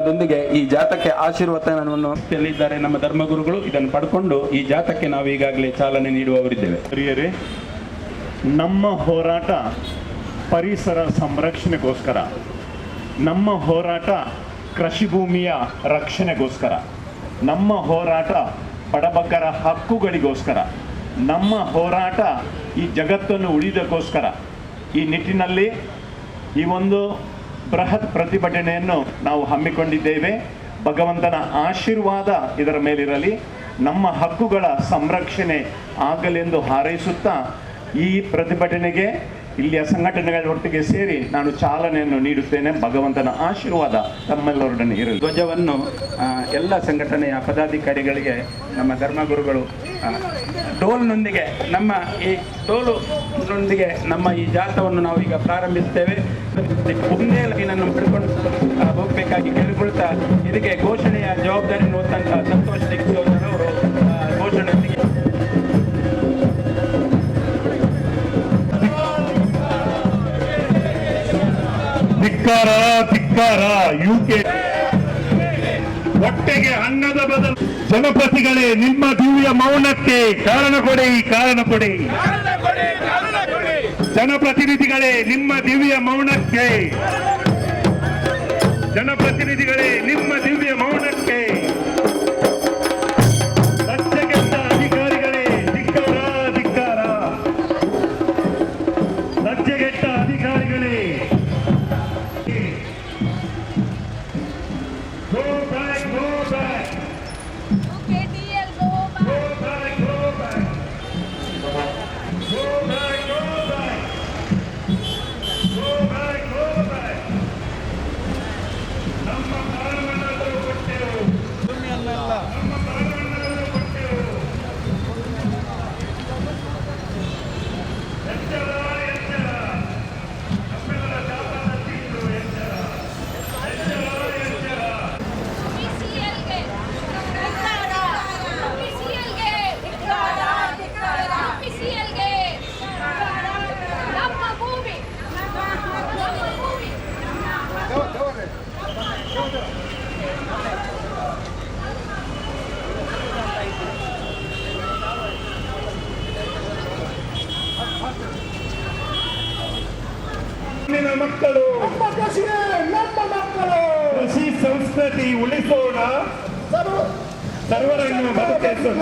ದೊಂದಿಗೆ ಈ ಜಾಥಾಕ್ಕೆ ಆಶೀರ್ವಾದವನ್ನು ಹೇಳಿದ್ದಾರೆ ನಮ್ಮ ಧರ್ಮಗುರುಗಳು. ಇದನ್ನು ಪಡ್ಕೊಂಡು ಈ ಜಾಥಾಕ್ಕೆ ನಾವು ಈಗಾಗಲೇ ಚಾಲನೆ ನೀಡುವವರಿದ್ದೇವೆ. ಹಿರಿಯರೇ, ನಮ್ಮ ಹೋರಾಟ ಪರಿಸರ ಸಂರಕ್ಷಣೆಗೋಸ್ಕರ, ನಮ್ಮ ಹೋರಾಟ ಕೃಷಿ ಭೂಮಿಯ ರಕ್ಷಣೆಗೋಸ್ಕರ, ನಮ್ಮ ಹೋರಾಟ ಬಡಬಗ್ಗರ ಹಕ್ಕುಗಳಿಗೋಸ್ಕರ, ನಮ್ಮ ಹೋರಾಟ ಈ ಜಗತ್ತನ್ನು ಉಳಿದಕ್ಕೋಸ್ಕರ. ಈ ನಿಟ್ಟಿನಲ್ಲಿ ಈ ಒಂದು ಬೃಹತ್ ಪ್ರತಿಭಟನೆಯನ್ನು ನಾವು ಹಮ್ಮಿಕೊಂಡಿದ್ದೇವೆ. ಭಗವಂತನ ಆಶೀರ್ವಾದ ಇದರ ಮೇಲಿರಲಿ, ನಮ್ಮ ಹಕ್ಕುಗಳ ಸಂರಕ್ಷಣೆ ಆಗಲೆಂದು ಹಾರೈಸುತ್ತಾ ಈ ಪ್ರತಿಭಟನೆಗೆ ಇಲ್ಲಿಯ ಸಂಘಟನೆಗಳ ಒಟ್ಟಿಗೆ ಸೇರಿ ನಾನು ಚಾಲನೆಯನ್ನು ನೀಡುತ್ತೇನೆ. ಭಗವಂತನ ಆಶೀರ್ವಾದ ತಮ್ಮೆಲ್ಲರೊಡನೆ ಇರಲಿ. ಧ್ವಜವನ್ನು ಎಲ್ಲ ಸಂಘಟನೆಯ ಪದಾಧಿಕಾರಿಗಳಿಗೆ ನಮ್ಮ ಧರ್ಮಗುರುಗಳು ಡೋಲ್ನೊಂದಿಗೆ ನಮ್ಮ ಈ ಜಾಥಾವನ್ನು ನಾವು ಈಗ ಪ್ರಾರಂಭಿಸ್ತೇವೆ. ಒಂದೇ ಲೈನನ್ನು ಪಡ್ಕೊಂಡು ಹೋಗಬೇಕಾಗಿ ಕೇಳಿಕೊಳ್ತಾ ಇದಕ್ಕೆ ಘೋಷಣೆಯ ಜವಾಬ್ದಾರಿಯನ್ನು ಹೊತ್ತಂತ ಸಂತೋಷ್ ದಿಗ್ಸೋದರವರು ಘೋಷಣೆಯೊಂದಿಗೆ ಧಿಕ್ಕಾರ ಧಿಕ್ಕಾರ. ಯುಕೆ ಹೊಟ್ಟೆಗೆ ಅನ್ನದ ಬದಲು ಜನಪ್ರತಿಗಳೇ ನಿಮ್ಮ ದಿವ್ಯ ಮೌನಕ್ಕೆ ಕಾರಣ ಕೊಡಿ, ಕಾರಣ ಕೊಡಿ. ಜನಪ್ರತಿನಿಧಿಗಳೇ ನಿಮ್ಮ ದಿವ್ಯ ಮೌನಕ್ಕೆ, ಜನಪ್ರತಿನಿಧಿಗಳೇ ನಿಮ್ಮ ದಿವ್ಯ ಮೌನಕ್ಕೆ. ಲಜ್ಜೆಗೆಟ್ಟ ಅಧಿಕಾರಿಗಳೇ ಧಿಕ್ಕಾರ ಧಿಕ್ಕಾರ. ಲಜ್ಜೆಗೆಟ್ಟ ಅಧಿಕಾರಿಗಳೇ go back, go back. UKTL, go back. Go back, go back. Go back, go back. Go back, go back. ನಮ್ಮ ಕಾರಣವನ್ನು ಕೊಟ್ಟೆವು, ನಮ್ಮ ಕಾರಣವನ್ನು ಕೊಟ್ಟೆವು. ಎಚ್ಚರ ಎಚ್ಚರ, ನಮ್ಮೆಲ್ಲರ ಜಾತಕ ತಿಂದು ಎಚ್ಚರ, ಎಚ್ಚರ ಎಚ್ಚರ. PCLಗೆ ಧಿಕ್ಕಾರ, PCLಗೆ ಧಿಕ್ಕಾರ, PCLಗೆ ಧಿಕ್ಕಾರ. ನಮ್ಮ ಭೂಮಿ, ನಮ್ಮ ಭೂಮಿ. ಮುಂದಿನ ಮಕ್ಕಳು, ನಮ್ಮ ಮಕ್ಕಳು ಕೃಷಿ ಸಂಸ್ಕೃತಿ ಉಳಿಸೋಣ, ಸರ್ವರನ್ನು ಬದುಕಿಸೋಣ.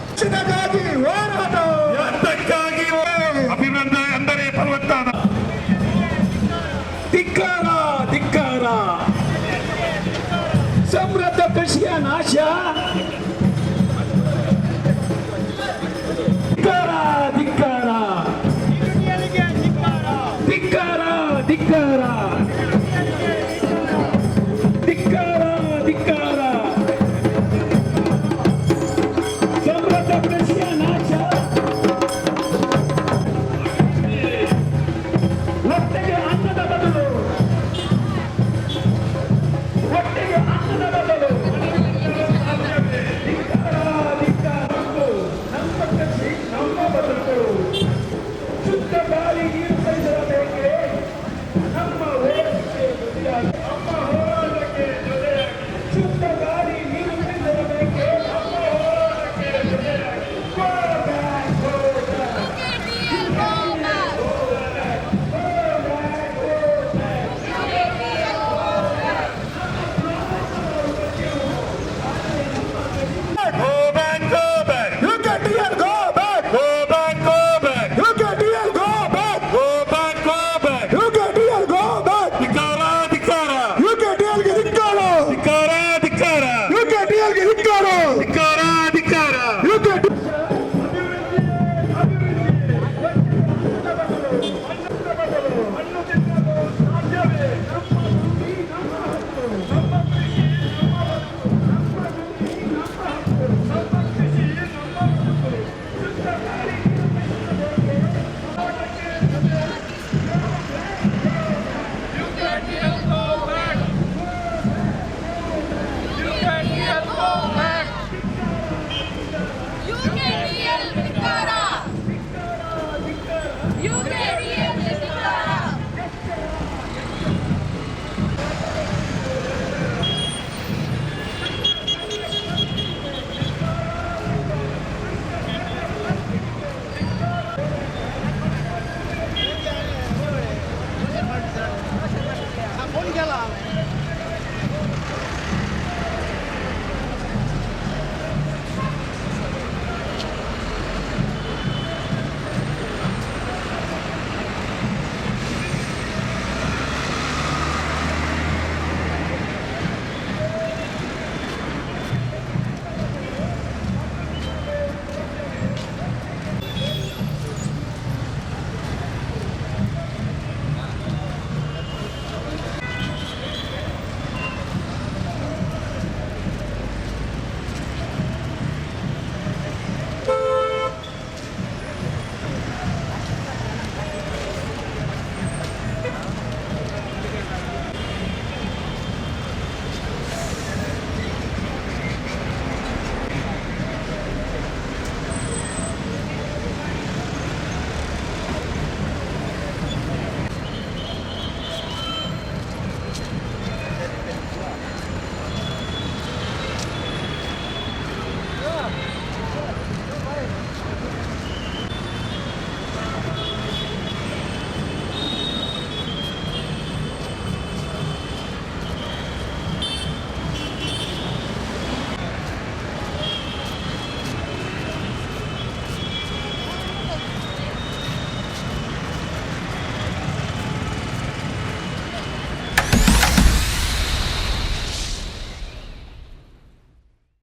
ರಕ್ಷಣೆಗಾಗಿ ಹೋರಾಟ, ಯಾತಕ್ಕಾಗಿ ಅಭಿನಂದನೆ ಅಂದರೆ ಫಲವತ್ತಾದ. ಧಿಕ್ಕಾರ ಧಿಕ್ಕಾರ. ಸಮೃದ್ಧ ಕೃಷಿಯ ನಾಶ,